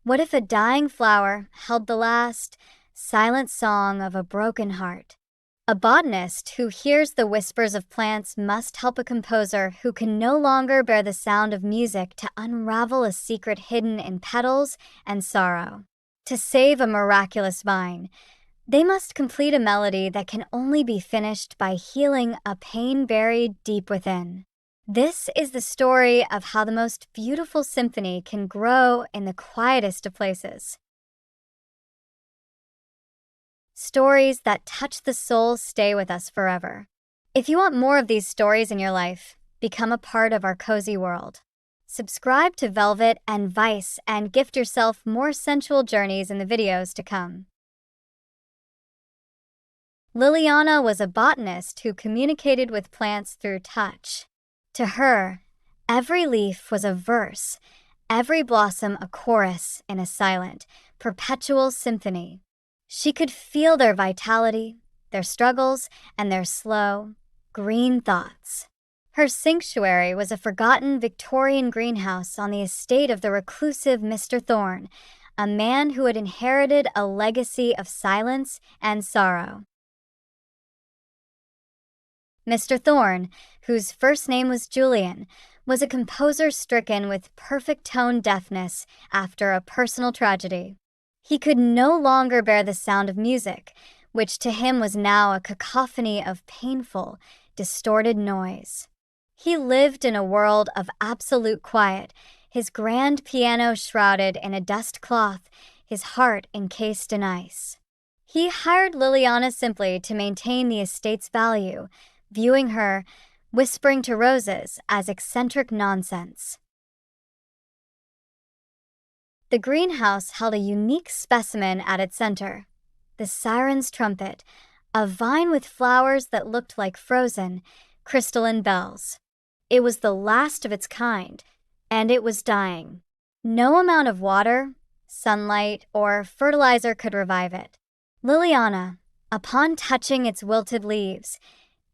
What if a dying flower held the last, silent song of a broken heart? A botanist who hears the whispers of plants must help a composer who can no longer bear the sound of music to unravel a secret hidden in petals and sorrow. To save a miraculous vine, they must complete a melody that can only be finished by healing a pain buried deep within. This is the story of how the most beautiful symphony can grow in the quietest of places. Stories that touch the soul stay with us forever. If you want more of these stories in your life, become a part of our cozy world. Subscribe to Velvet and Vice and gift yourself more sensual journeys in the videos to come. Liliana was a botanist who communicated with plants through touch. To her, every leaf was a verse, every blossom a chorus in a silent, perpetual symphony. She could feel their vitality, their struggles, and their slow, green thoughts. Her sanctuary was a forgotten Victorian greenhouse on the estate of the reclusive Mr. Thorne, a man who had inherited a legacy of silence and sorrow. Mr. Thorne, whose first name was Julian, was a composer stricken with perfect tone deafness after a personal tragedy. He could no longer bear the sound of music, which to him was now a cacophony of painful, distorted noise. He lived in a world of absolute quiet, his grand piano shrouded in a dust cloth, his heart encased in ice. He hired Liliana simply to maintain the estate's value, viewing her, whispering to roses, as eccentric nonsense. The greenhouse held a unique specimen at its center, the siren's trumpet, a vine with flowers that looked like frozen, crystalline bells. It was the last of its kind, and it was dying. No amount of water, sunlight, or fertilizer could revive it. Liliana, upon touching its wilted leaves,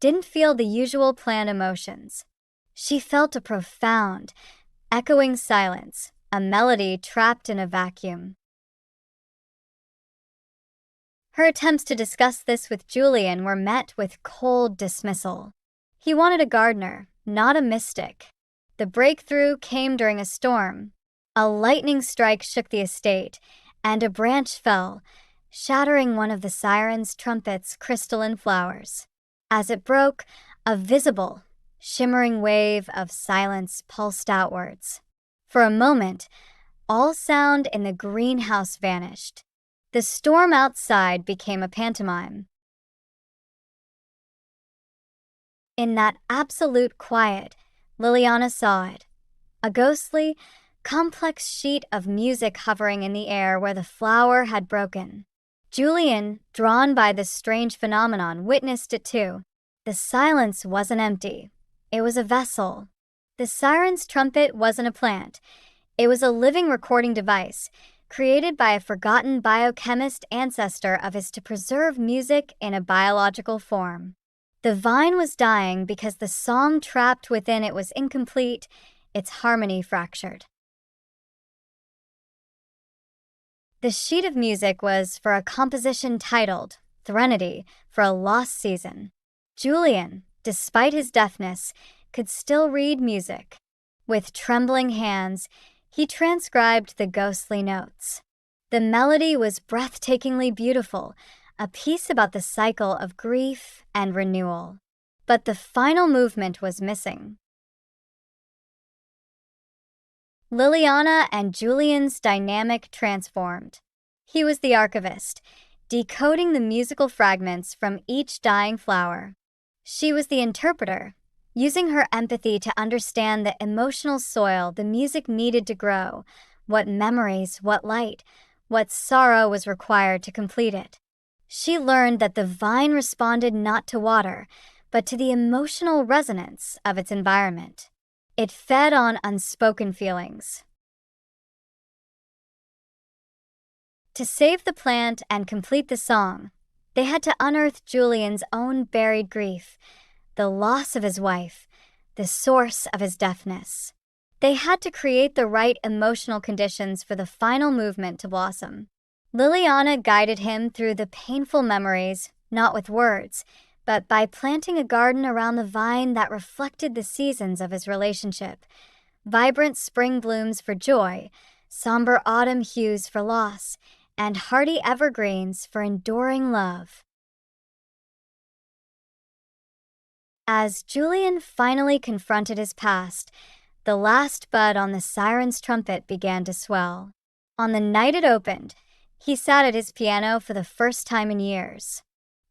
didn't feel the usual plant emotions. She felt a profound, echoing silence, a melody trapped in a vacuum. Her attempts to discuss this with Julian were met with cold dismissal. He wanted a gardener, not a mystic. The breakthrough came during a storm. A lightning strike shook the estate, and a branch fell, shattering one of the siren's trumpet's crystalline flowers. As it broke, a visible, shimmering wave of silence pulsed outwards. For a moment, all sound in the greenhouse vanished. The storm outside became a pantomime. In that absolute quiet, Liliana saw it, a ghostly, complex sheet of music hovering in the air where the flower had broken. Julian, drawn by this strange phenomenon, witnessed it too. The silence wasn't empty. It was a vessel. The siren's trumpet wasn't a plant. It was a living recording device, created by a forgotten biochemist ancestor of his to preserve music in a biological form. The vine was dying because the song trapped within it was incomplete, its harmony fractured. The sheet of music was for a composition titled Threnody for a Lost Season. Julian, despite his deafness, could still read music. With trembling hands, he transcribed the ghostly notes. The melody was breathtakingly beautiful, a piece about the cycle of grief and renewal. But the final movement was missing. Liliana and Julian's dynamic transformed. He was the archivist, decoding the musical fragments from each dying flower. She was the interpreter, using her empathy to understand the emotional soil the music needed to grow, what memories, what light, what sorrow was required to complete it. She learned that the vine responded not to water, but to the emotional resonance of its environment. It fed on unspoken feelings. To save the plant and complete the song, they had to unearth Julian's own buried grief, the loss of his wife, the source of his deafness. They had to create the right emotional conditions for the final movement to blossom. Liliana guided him through the painful memories, not with words, but by planting a garden around the vine that reflected the seasons of his relationship. Vibrant spring blooms for joy, somber autumn hues for loss, and hardy evergreens for enduring love. As Julian finally confronted his past, the last bud on the siren's trumpet began to swell. On the night it opened, he sat at his piano for the first time in years.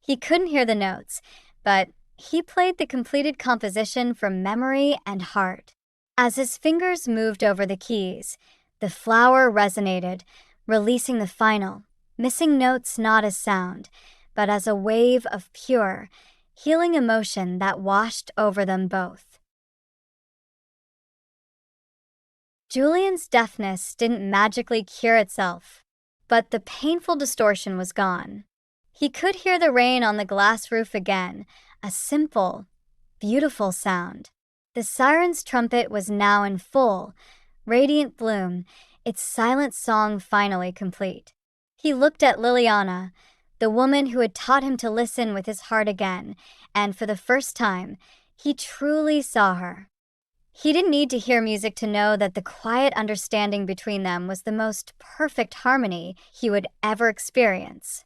He couldn't hear the notes, but he played the completed composition from memory and heart. As his fingers moved over the keys, the flower resonated, releasing the final, missing notes not as sound, but as a wave of pure, healing emotion that washed over them both. Julian's deafness didn't magically cure itself, but the painful distortion was gone. He could hear the rain on the glass roof again, a simple, beautiful sound. The siren's trumpet was now in full, radiant bloom, its silent song finally complete. He looked at Liliana, the woman who had taught him to listen with his heart again, and for the first time, he truly saw her. He didn't need to hear music to know that the quiet understanding between them was the most perfect harmony he would ever experience.